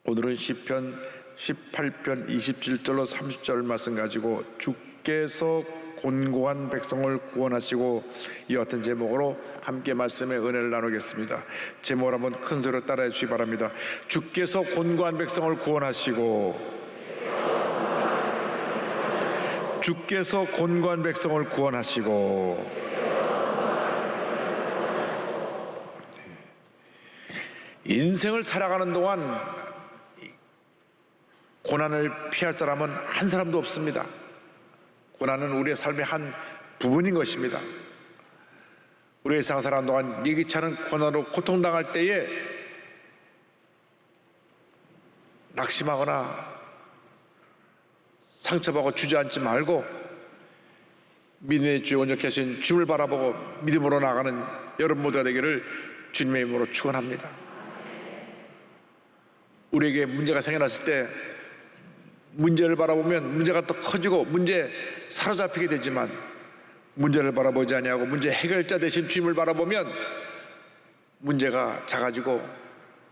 오늘은 시편 18편 27절로 30절 말씀 가지고 주께서 곤고한 백성을 구원하시고 이와 같은 제목으로 함께 말씀의 은혜를 나누겠습니다. 제목을 한번 큰 소리로 따라해 주시기 바랍니다. 주께서 곤고한 백성을 구원하시고, 주께서 곤고한 백성을 구원하시고. 인생을 살아가는 동안 고난을 피할 사람은 한 사람도 없습니다. 고난은 우리의 삶의 한 부분인 것입니다. 우리의 세상 살아가는 동안 예기치 않은 고난으로 고통당할 때에 낙심하거나 상처받고 주저앉지 말고 믿음의 주 온전케 하신 주님을 바라보고 믿음으로 나가는 여러분 모두가 되기를 주님의 이름으로 축원합니다. 우리에게 문제가 생겨났을 때 문제를 바라보면 문제가 또 커지고 문제에 사로잡히게 되지만, 문제를 바라보지 아니하고 문제 해결자 대신 주님을 바라보면 문제가 작아지고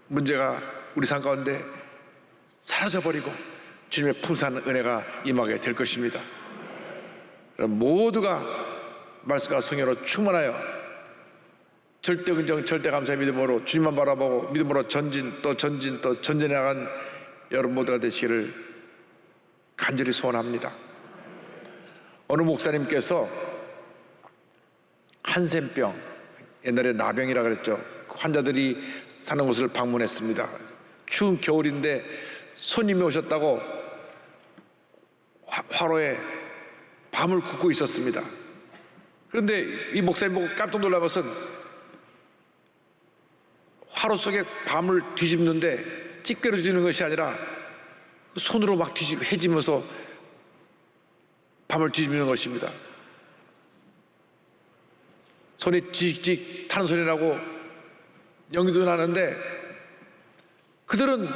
문제가 우리 삶 가운데 사라져버리고 주님의 풍성한 은혜가 임하게 될 것입니다. 그럼 모두가 말씀과 성령으로 충만하여 절대 긍정 절대 감사의 믿음으로 주님만 바라보고 믿음으로 전진 또 전진해 나간 여러분 모두가 되시기를 간절히 소원합니다. 어느 목사님께서 한센병, 옛날에 나병이라 그랬죠. 그 환자들이 사는 곳을 방문했습니다. 추운 겨울인데 손님이 오셨다고 화로에 밤을 굽고 있었습니다. 그런데 이 목사님 보고 깜짝 놀란 것은 화로 속에 밤을 뒤집는데 찌개로 뒤는 것이 아니라 손으로 막 해지면서 밤을 뒤집는 것입니다. 손이 지직직 타는 소리 나고 연기도 나는데 그들은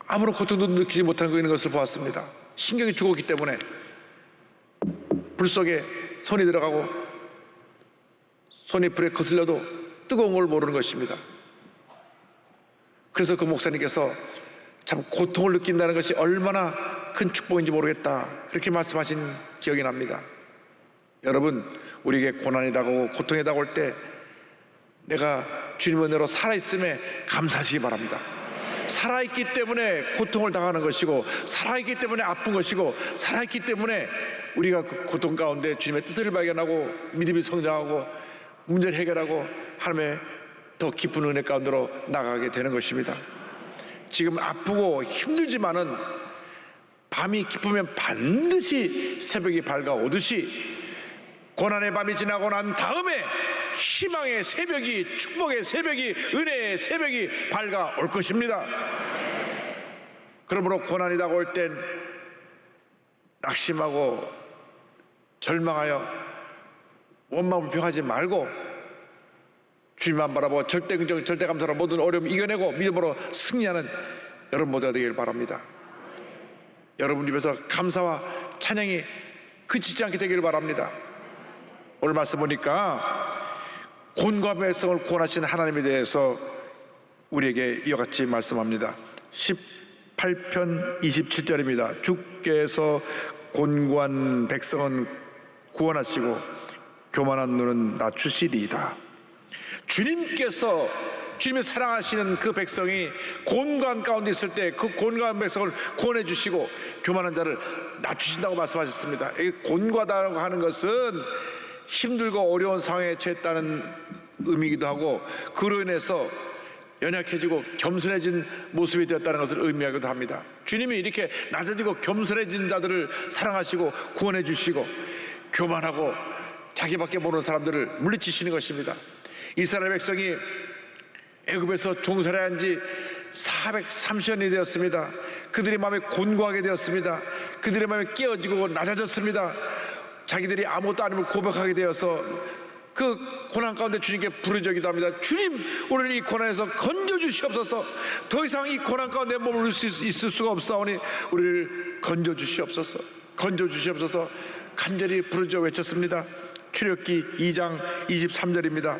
아무런 고통도 느끼지 못하고 있는 것을 보았습니다. 신경이 죽었기 때문에 불 속에 손이 들어가고 손이 불에 거슬려도 뜨거운 걸 모르는 것입니다. 그래서 그 목사님께서 참 고통을 느낀다는 것이 얼마나 큰 축복인지 모르겠다, 그렇게 말씀하신 기억이 납니다. 여러분, 우리에게 고난이 다가오고 고통이 다가올 때 내가 주님의 은혜로 살아있음에 감사하시기 바랍니다. 살아있기 때문에 고통을 당하는 것이고, 살아있기 때문에 아픈 것이고, 살아있기 때문에 우리가 그 고통 가운데 주님의 뜻을 발견하고 믿음이 성장하고 문제를 해결하고 하나님의 더 깊은 은혜 가운데로 나가게 되는 것입니다. 지금 아프고 힘들지만은 밤이 깊으면 반드시 새벽이 밝아오듯이 고난의 밤이 지나고 난 다음에 희망의 새벽이, 축복의 새벽이, 은혜의 새벽이 밝아올 것입니다. 그러므로 고난이 다가올 땐 낙심하고 절망하여 원망불평하지 말고 주님만 바라보고 절대 긍정 절대 감사로 모든 어려움 이겨내고 믿음으로 승리하는 여러분 모두가 되기를 바랍니다. 여러분 입에서 감사와 찬양이 그치지 않게 되기를 바랍니다. 오늘 말씀 보니까 곤고한 백성을 구원하신 하나님에 대해서 우리에게 이와 같이 말씀합니다. 18편 27절입니다. 주께서 곤고한 백성은 구원하시고 교만한 눈은 낮추시리이다. 주님께서, 주님이 사랑하시는 그 백성이 곤고한 가운데 있을 때 그 곤고한 백성을 구원해 주시고 교만한 자를 낮추신다고 말씀하셨습니다. 이 곤고하다고 하는 것은 힘들고 어려운 상황에 처했다는 의미이기도 하고, 그로 인해서 연약해지고 겸손해진 모습이 되었다는 것을 의미하기도 합니다. 주님이 이렇게 낮아지고 겸손해진 자들을 사랑하시고 구원해 주시고 교만하고 자기밖에 모르는 사람들을 물리치시는 것입니다. 이스라엘 백성이 애굽에서 종살이한 지 430년이 되었습니다. 그들의 마음이 곤고하게 되었습니다. 그들의 마음이 깨어지고 낮아졌습니다. 자기들이 아무것도 아님을 고백하게 되어서 그 고난 가운데 주님께 부르짖기도 합니다. 주님, 우리를 이 고난에서 건져주시옵소서. 더 이상 이 고난 가운데 머물 수 있을 수가 없사오니 우리를 건져주시옵소서. 건져주시옵소서 간절히 부르짖어 외쳤습니다. 출애굽기 2장 23절입니다.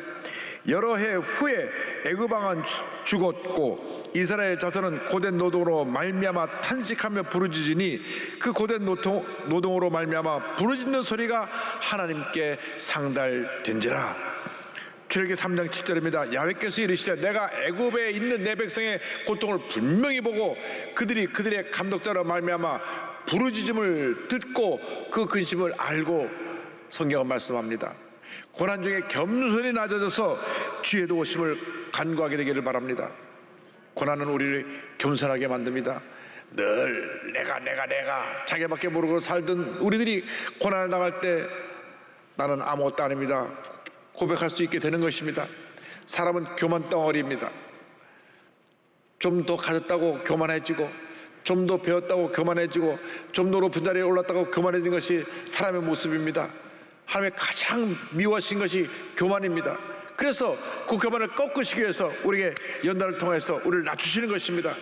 여러 해 후에 애굽 왕은 죽었고 이스라엘 자손은 고된 노동으로 말미암아 탄식하며 부르짖으니 그 고된 노동으로 말미암아 부르짖는 소리가 하나님께 상달된지라. 출애굽기 3장 7절입니다. 야훼께서 이르시되 내가 애굽에 있는 내 백성의 고통을 분명히 보고 그들의 감독자로 말미암아 부르짖음을 듣고 그 근심을 알고, 성경은 말씀합니다. 고난 중에 겸손히 낮아져서 주의 도우심을 간구하게 되기를 바랍니다. 고난은 우리를 겸손하게 만듭니다. 늘 내가 자기밖에 모르고 살던 우리들이 고난을 당할 때 나는 아무것도 아닙니다 고백할 수 있게 되는 것입니다. 사람은 교만 덩어리입니다. 좀 더 가졌다고 교만해지고, 좀 더 배웠다고 교만해지고, 좀 더 높은 자리에 올랐다고 교만해진 것이 사람의 모습입니다. 하나님의 가장 미워하신 것이 교만입니다. 그래서 그 교만을 꺾으시기 위해서 우리에게 연단을 통해서 우리를 낮추시는 것입니다.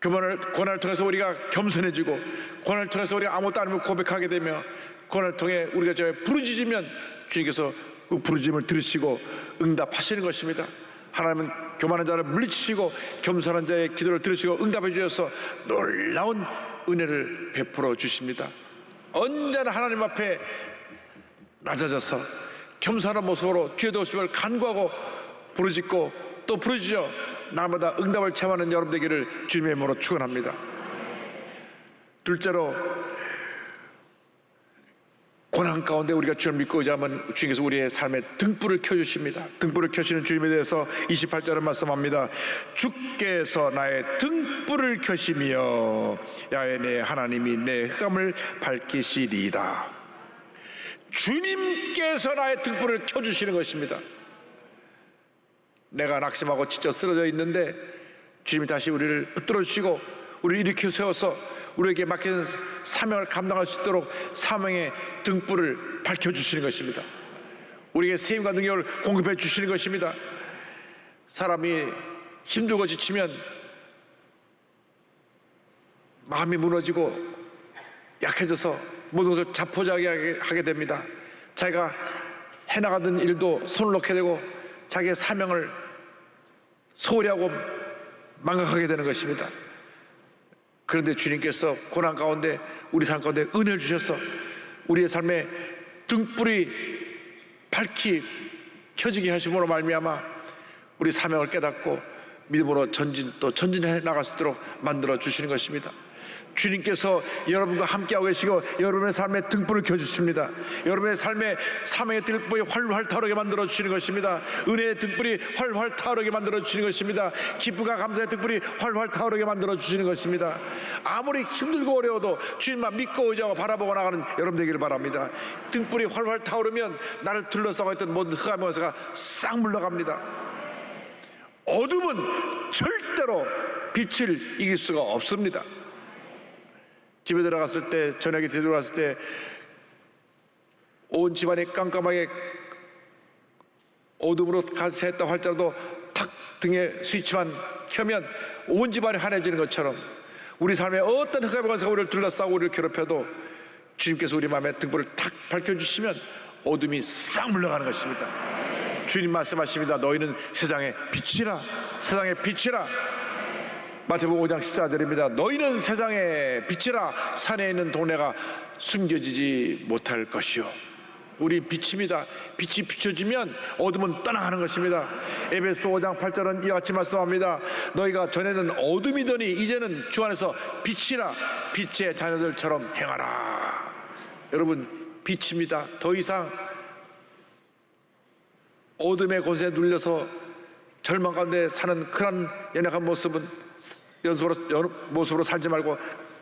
고난을 통해서 우리가 겸손해지고, 고난을 통해서 우리가 아무것도 아니면 고백하게 되며, 고난을 통해 우리가 부르짖으면 주님께서 그 부르짖음을 들으시고 응답하시는 것입니다. 하나님은 교만한 자를 물리치시고 겸손한 자의 기도를 들으시고 응답해 주셔서 놀라운 은혜를 베풀어 주십니다. 언제나 하나님 앞에 낮아져서 겸손한 모습으로 주의 도우심을 간구하고 부르짖고 또 부르짖어 날마다 응답을 체험하는 여러분 되기를 주님의 이름으로 축원합니다. 둘째로, 고난 가운데 우리가 주를 믿고 의지하면 주님께서 우리의 삶에 등불을 켜주십니다. 등불을 켜시는 주님에 대해서 28절은 말씀합니다. 주께서 나의 등불을 켜시며 야훼 내 하나님이 내 흑암을 밝히시리이다. 주님께서 나의 등불을 켜주시는 것입니다. 내가 낙심하고 지쳐 쓰러져 있는데 주님이 다시 우리를 붙들어 주시고 우리를 일으켜 세워서 우리에게 맡긴 사명을 감당할 수 있도록 사명의 등불을 밝혀주시는 것입니다. 우리에게 세임과 능력을 공급해 주시는 것입니다. 사람이 힘들고 지치면 마음이 무너지고 약해져서 모든 것을 자포자기하게 됩니다. 자기가 해나가던 일도 손을 놓게 되고 자기의 사명을 소홀히 하고 망각하게 되는 것입니다. 그런데 주님께서 고난 가운데 우리 삶 가운데 은혜를 주셔서 우리의 삶에 등불이 밝히 켜지게 하심으로 말미암아 우리 사명을 깨닫고 믿음으로 전진해 나갈 수 있도록 만들어 주시는 것입니다. 주님께서 여러분과 함께하고 계시고 여러분의 삶에 등불을 켜주십니다. 여러분의 삶에 사명의 등불이 활활 타오르게 만들어 주시는 것입니다. 은혜의 등불이 활활 타오르게 만들어 주시는 것입니다. 기쁨과 감사의 등불이 활활 타오르게 만들어 주시는 것입니다. 아무리 힘들고 어려워도 주님만 믿고 의지하고 바라보고 나가는 여러분 되기를 바랍니다. 등불이 활활 타오르면 나를 둘러싸고 있던 모든 흑암의 원수가 싹 물러갑니다. 어둠은 절대로 빛을 이길 수가 없습니다. 집에 들어갔을 때, 저녁에 들어갔을 때 온 집안이 깜깜하게 어둠으로 가세했다고 할지라도 탁 등에 스위치만 켜면 온 집안이 환해지는 것처럼 우리 삶에 어떤 흑암의 권세가 우리를 둘러싸고 우리를 괴롭혀도 주님께서 우리 마음에 등불을 탁 밝혀주시면 어둠이 싹 물러가는 것입니다. 주님 말씀하십니다. 너희는 세상의 빛이라. 세상의 빛이라. 마태복음 5장 14절입니다. 너희는 세상의 빛이라. 산에 있는 동네가 숨겨지지 못할 것이요. 우리 빛입니다. 빛이 비춰지면 어둠은 떠나가는 것입니다. 에베소 5장 8절은 이와 같이 말씀합니다. 너희가 전에는 어둠이더니 이제는 주 안에서 빛이라. 빛의 자녀들처럼 행하라. 여러분, 빛입니다. 더 이상 어둠의 권세에 눌려서 절망 가운데 사는 그런 연약한 모습으로 살지 말고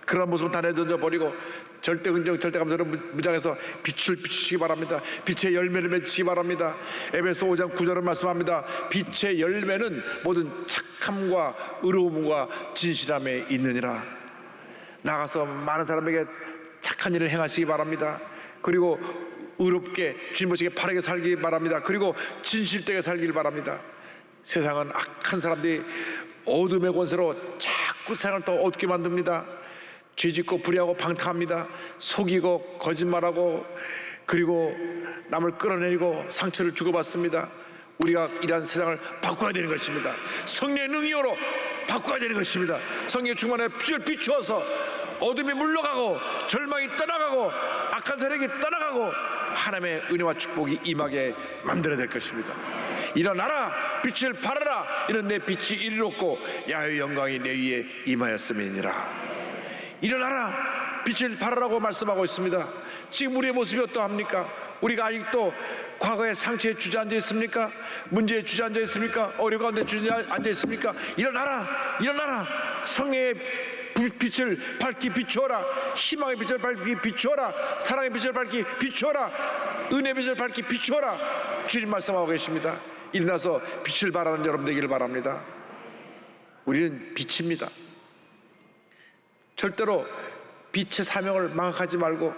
그런 모습은 다 내던져 버리고 절대 긍정, 절대 감사로 무장해서 빛을 비추시기 바랍니다. 빛의 열매를 맺으시기 바랍니다. 에베소 5장 9절은 말씀합니다. 빛의 열매는 모든 착함과 의로움과 진실함에 있느니라. 나가서 많은 사람에게 착한 일을 행하시기 바랍니다. 그리고 의롭게 주님 보시기에 바르게 살기 바랍니다. 그리고 진실되게 살길 바랍니다. 세상은 악한 사람들이 어둠의 권세로 자꾸 세상을 더 어둡게 만듭니다. 죄짓고 불의하고 방탕합니다. 속이고 거짓말하고 그리고 남을 끌어내리고 상처를 주고받습니다. 우리가 이러한 세상을 바꿔야 되는 것입니다. 성령의 능력으로 바꿔야 되는 것입니다. 성령의 충만에 빛을 비추어서 어둠이 물러가고 절망이 떠나가고 악한 세력이 떠나가고 하나님의 은혜와 축복이 임하게 만들어야 될 것입니다. 일어나라, 빛을 발하라. 이런 내 빛이 이르렀고 야훼 영광이 내 위에 임하였음이니라. 일어나라, 빛을 발하라고 말씀하고 있습니다. 지금 우리의 모습이 어떠합니까? 우리가 아직도 과거의 상처에 주저앉아 있습니까? 문제에 주저앉아 있습니까? 어려운 가운데 주저앉아 있습니까? 일어나라, 일어나라. 성령의 빛을 밝히 비추어라. 희망의 빛을 밝히 비추어라. 사랑의 빛을 밝히 비추어라. 은혜의 빛을 밝히 비추어라. 주님 말씀하고 계십니다. 일어나서 빛을 발하는 여러분 되기를 바랍니다. 우리는 빛입니다. 절대로 빛의 사명을 망각하지 말고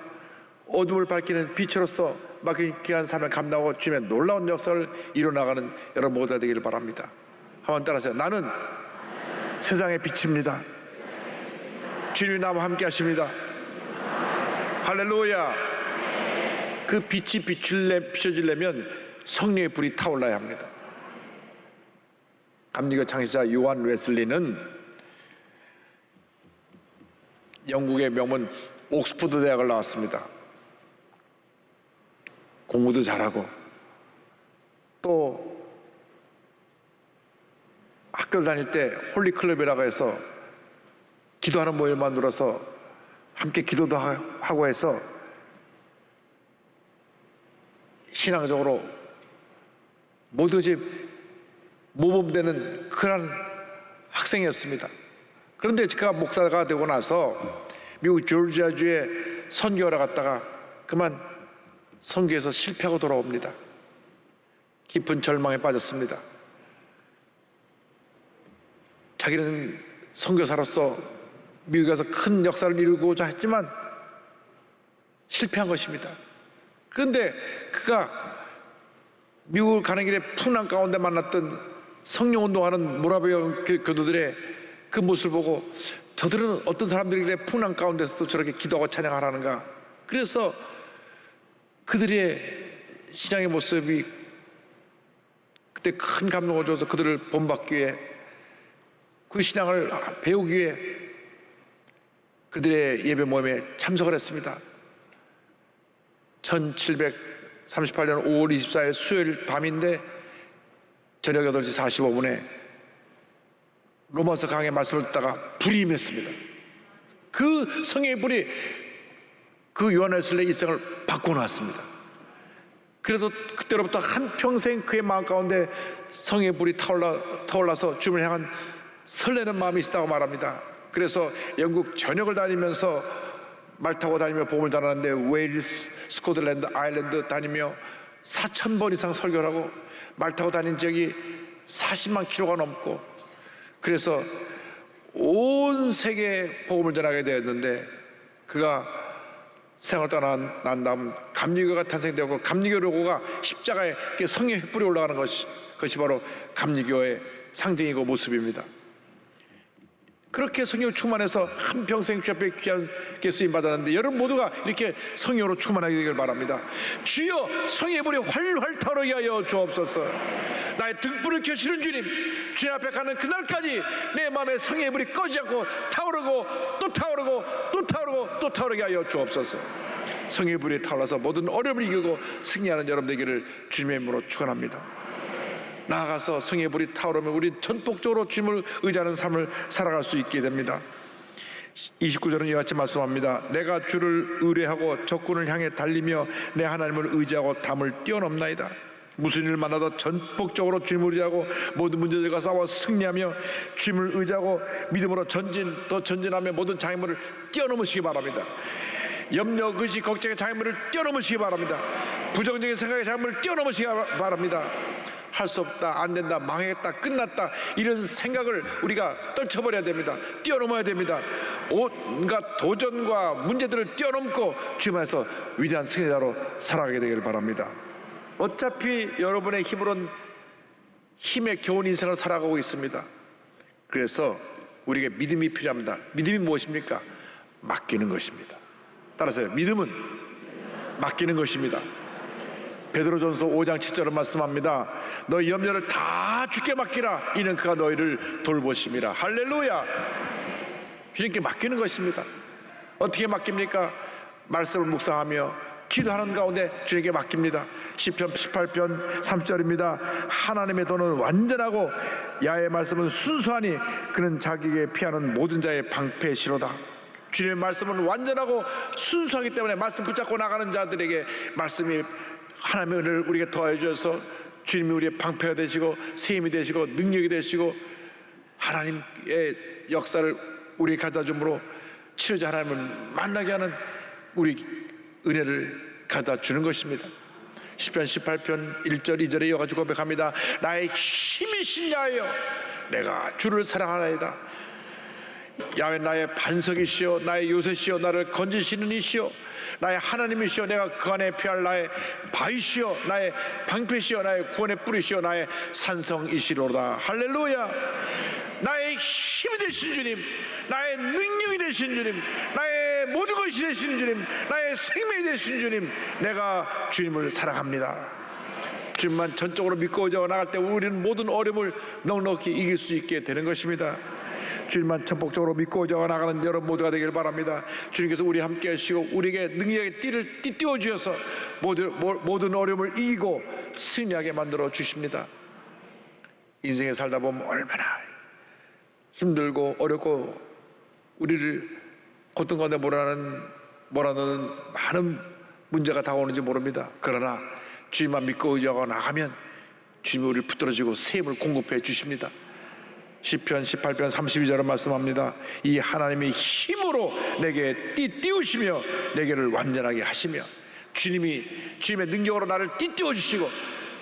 어둠을 밝히는 빛으로서 맡긴 귀한 사명을 감당하고 주님의 놀라운 역사를 이뤄나가는 여러분 모두가 되기를 바랍니다. 한번 따라하세요. 나는 세상의 빛입니다. 주님이 나와 함께 하십니다. 할렐루야. 그 빛이 비춰지려면 성령의 불이 타올라야 합니다. 감리교 창시자 요한 웨슬리는 영국의 명문 옥스퍼드 대학을 나왔습니다. 공부도 잘하고 또 학교를 다닐 때 홀리클럽이라고 해서 기도하는 모임을 만들어서 함께 기도도 하고 해서 신앙적으로 모두지 모범되는 그런 학생이었습니다. 그런데 그가 목사가 되고 나서 미국 조지아주에 선교하러 갔다가 그만 선교에서 실패하고 돌아옵니다. 깊은 절망에 빠졌습니다. 자기는 선교사로서 미국에서 큰 역사를 이루고자 했지만 실패한 것입니다. 그런데 그가 미국을 가는 길에 풍랑 가운데 만났던 성령운동하는 모라비아 교도들의 그 모습을 보고 저들은 어떤 사람들이길래 풍랑 가운데서도 저렇게 기도하고 찬양하라는가. 그래서 그들의 신앙의 모습이 그때 큰 감동을 줘서 그들을 본받기 위해 그 신앙을 배우기 위해 그들의 예배 모임에 참석을 했습니다. 1738년 5월 24일 수요일 밤인데 저녁 8시 45분에 로마서 강의 말씀을 듣다가 불이 임했습니다. 그 성령의 불이 그 요한 웨슬리의 일생을 바꿔놨습니다. 그래서 그때로부터 한평생 그의 마음 가운데 성령의 불이 타올라서 주님을 향한 설레는 마음이 있다고 말합니다. 그래서 영국 전역을 다니면서 말 타고 다니며 복음을 전하는데 웨일스, 스코틀랜드, 아일랜드 다니며 4,000번 이상 설교를 하고 말 타고 다닌 지역이 40만 킬로가 넘고 그래서 온 세계에 복음을 전하게 되었는데 그가 세상을 떠난 다음 감리교가 탄생되었고 감리교 로고가 십자가에 성령의 횃불이 올라가는 것이 바로 감리교의 상징이고 모습입니다. 그렇게 성령을 충만해서 한평생 주 앞에 귀하게 쓰임받았는데 여러분 모두가 이렇게 성령으로 충만하게 되길 바랍니다. 주여 성령의 불이 활활 타오르게 하여 주옵소서. 나의 등불을 켜시는 주님, 주님 앞에 가는 그날까지 내 마음에 성령의 불이 꺼지지 않고 타오르고 또 타오르고 또 타오르고 또 타오르게 하여 주옵소서. 성령의 불이 타올라서 모든 어려움을 이기고 승리하는 여러분 되기를 주님의 이름으로 축원합니다. 나아가서 성령의 불이 타오르면 우리 전폭적으로 주님을 의지하는 삶을 살아갈 수 있게 됩니다. 29절은 이와 같이 말씀합니다. 내가 주를 의뢰하고 적군을 향해 달리며 내 하나님을 의지하고 담을 뛰어넘나이다. 무슨 일을 만나도 전폭적으로 주님을 의지하고 모든 문제들과 싸워 승리하며 주님을 의지하고 믿음으로 또 전진하며 모든 장애물을 뛰어넘으시기 바랍니다. 염려, 의지, 걱정의 장애물을 뛰어넘으시기 바랍니다. 부정적인 생각의 장애물을 뛰어넘으시기 바랍니다. 할 수 없다, 안 된다, 망했다, 끝났다 이런 생각을 우리가 떨쳐버려야 됩니다. 뛰어넘어야 됩니다. 온갖 도전과 문제들을 뛰어넘고 주님 안에서 위대한 승리자로 살아가게 되기를 바랍니다. 어차피 여러분의 힘으로는 힘에 겨운 인생을 살아가고 있습니다. 그래서 우리에게 믿음이 필요합니다. 믿음이 무엇입니까? 맡기는 것입니다. 따라서 믿음은 맡기는 것입니다. 베드로전서 5장 7절은 말씀합니다. 너희 염려를 다 주께 맡기라. 이는 그가 너희를 돌보심이라. 할렐루야. 주님께 맡기는 것입니다. 어떻게 맡깁니까? 말씀을 묵상하며 기도하는 가운데 주님께 맡깁니다. 시편 18편 30절입니다. 하나님의 도는 완전하고 야의 말씀은 순수하니 그는 자기에게 피하는 모든 자의 방패시로다. 주님의 말씀은 완전하고 순수하기 때문에 말씀 붙잡고 나가는 자들에게 말씀이 하나님의 은혜를 우리에게 더해 주셔서 주님이 우리의 방패가 되시고 새 힘이 되시고 능력이 되시고 하나님의 역사를 우리에게 가져다 줌으로 치료자 하나님을 만나게 하는 우리 은혜를 가져다 주는 것입니다. 시편 18편 1절 2절에 이어가지고 고백합니다. 나의 힘이신 야여 내가 주를 사랑하나이다. 야훼 나의 반석이시여 나의 요새시여 나를 건지시는 이시여 나의 하나님이시여 내가 그 안에 피할 나의 바위시여 나의 방패시여 나의 구원의 뿌리시여 나의 산성이시로다. 할렐루야. 나의 힘이 되신 주님, 나의 능력이 되신 주님, 나의 모든 것이 되신 주님, 나의 생명이 되신 주님, 내가 주님을 사랑합니다. 주님만 전적으로 믿고 나갈 때 우리는 모든 어려움을 넉넉히 이길 수 있게 되는 것입니다. 주님만 전폭적으로 믿고 나가는 여러분 모두가 되기를 바랍니다. 주님께서 우리 함께 하시고 우리에게 능력의 띠를 띠띠워 주셔서 모든 어려움을 이기고 승리하게 만들어 주십니다. 인생에 살다 보면 얼마나 힘들고 어렵고 우리를 고통 가운데 몰아넣는 많은 문제가 다가오는지 모릅니다. 그러나 주님만 믿고 의지하고 나가면 주님이 우리를 붙들어주고 새 힘을 공급해 주십니다. 시편 18편 32절은 말씀합니다. 이 하나님의 힘으로 내게 띠띠우시며 내게를 완전하게 하시며 주님의 능력으로 나를 띠띠워 주시고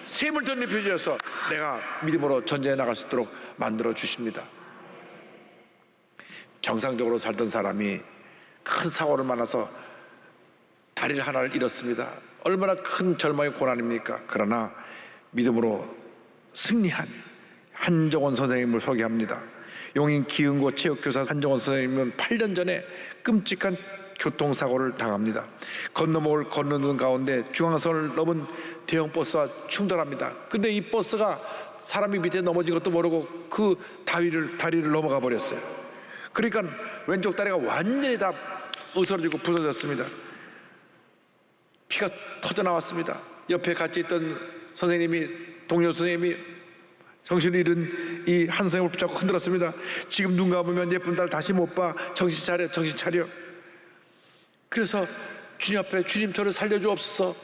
새 힘을 덧입혀 주셔서 내가 믿음으로 전쟁에 나갈 수 있도록 만들어 주십니다. 정상적으로 살던 사람이 큰 사고를 만나서 다리를 하나를 잃었습니다. 얼마나 큰 절망의 고난입니까? 그러나 믿음으로 승리한 한정원 선생님을 소개합니다. 용인 기흥고 체육교사 한정원 선생님은 8년 전에 끔찍한 교통사고를 당합니다. 건너목을 건너는 가운데 중앙선을 넘은 대형 버스와 충돌합니다. 근데 이 버스가 사람이 밑에 넘어진 것도 모르고 그 다리를 넘어가 버렸어요. 그러니까 왼쪽 다리가 완전히 다 으스러지고 부서졌습니다. 피가 터져 나왔습니다. 옆에 같이 있던 동료 선생님이 정신을 잃은 이 한 선생님을 붙잡고 흔들었습니다. 지금 눈 감으면 예쁜 딸 다시 못 봐. 정신 차려, 정신 차려. 그래서 주님 앞에 주님 저를 살려주옵소서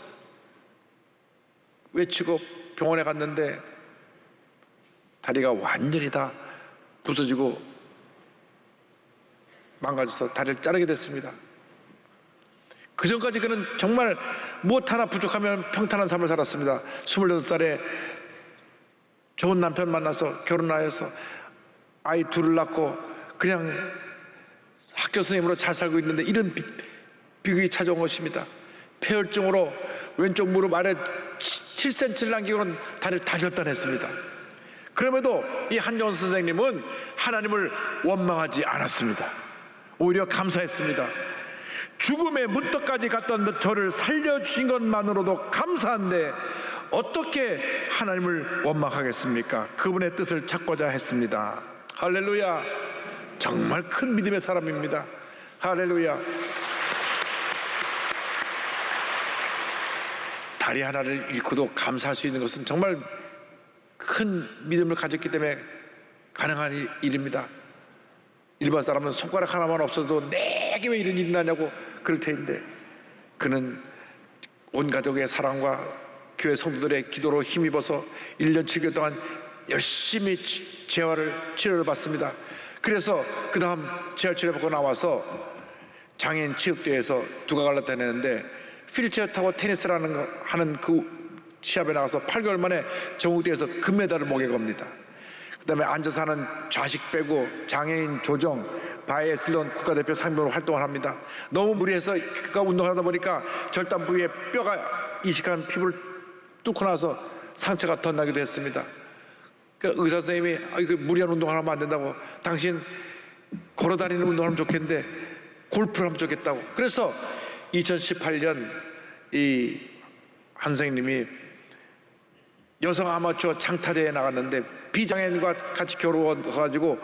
외치고 병원에 갔는데 다리가 완전히 다 부서지고 망가져서 다리를 자르게 됐습니다. 그 전까지 그는 정말 무엇 하나 부족하면 평탄한 삶을 살았습니다. 28살에 좋은 남편 만나서 결혼하여서 아이 둘을 낳고 그냥 학교 선생님으로 잘 살고 있는데 이런 비극이 찾아온 것입니다. 폐혈증으로 왼쪽 무릎 아래 7cm를 남기고는 다리를 다 절단했습니다. 그럼에도 이 한정원 선생님은 하나님을 원망하지 않았습니다. 오히려 감사했습니다. 죽음의 문턱까지 갔던 저를 살려주신 것만으로도 감사한데 어떻게 하나님을 원망하겠습니까? 그분의 뜻을 찾고자 했습니다. 할렐루야. 정말 큰 믿음의 사람입니다. 할렐루야. 다리 하나를 잃고도 감사할 수 있는 것은 정말 큰 믿음을 가졌기 때문에 가능한 일입니다. 일반 사람은 손가락 하나만 없어도 내게 왜 이런 일이 나냐고 그럴 테인데 그는 온 가족의 사랑과 교회 성도들의 기도로 힘입어서 1년 7개월 동안 열심히 치료를 받습니다. 그래서 그 다음 재활치료 받고 나와서 장애인 체육대회에서 두각을 나타내는데 휠체어 타고 테니스를 하는 그 시합에 나가서 8개월 만에 전국대회에서 금메달을 목에 겁니다. 그 다음에 앉아서 하는 좌식 빼고 장애인 조정 바이애슬론 국가대표 상병으로 활동을 합니다. 너무 무리해서 그가 운동을 하다 보니까 절단 부위에 뼈가 이식한 피부를 뚫고 나서 상처가 더 나기도 했습니다. 그러니까 의사 선생님이 이거 무리한 운동을 하면 안 된다고, 당신 걸어다니는 운동을 하면 좋겠는데 골프를 하면 좋겠다고. 그래서 2018년 이 한 선생님이 여성 아마추어 장타대회에 나갔는데 비장애인과 같이 겨루어가지고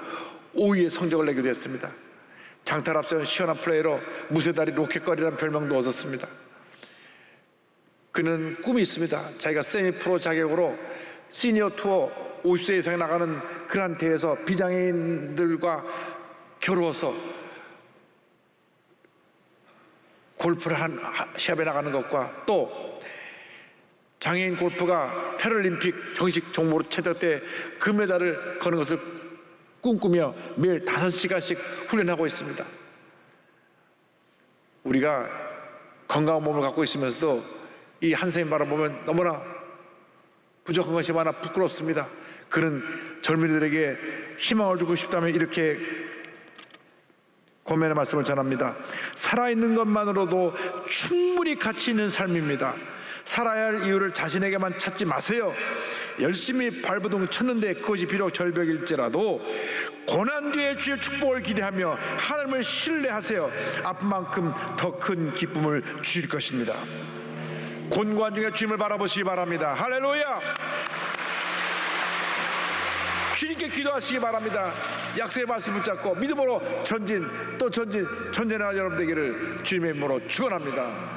5위의 성적을 내기도 했습니다. 장타를 앞세운 시원한 플레이로 무쇠다리 로켓걸이라는 별명도 얻었습니다. 그는 꿈이 있습니다. 자기가 세미프로 자격으로 시니어 투어 50세 이상에 나가는 그러한 대회에서 비장애인들과 겨루어서 골프를 한 시합에 나가는 것과 또 장애인 골프가 패럴림픽 정식 종목으로 채택돼 금메달을 거는 것을 꿈꾸며 매일 5시간씩 훈련하고 있습니다. 우리가 건강한 몸을 갖고 있으면서도 이 한 선생님 바라보면 너무나 부족한 것이 많아 부끄럽습니다. 그런 젊은이들에게 희망을 주고 싶다면 이렇게 고면의 말씀을 전합니다. 살아있는 것만으로도 충분히 가치 있는 삶입니다. 살아야 할 이유를 자신에게만 찾지 마세요. 열심히 발버둥 쳤는데 그것이 비록 절벽일지라도 고난 뒤에 주의 축복을 기대하며 하나님을 신뢰하세요. 아픔만큼 더 큰 기쁨을 주실 것입니다. 곤고한 중에 주님을 바라보시기 바랍니다. 할렐루야. 주님께 기도하시기 바랍니다. 약속의 말씀 붙잡고 믿음으로 전진 또 전진 전진하는 여러분 되기를 주님의 이름으로 축원합니다.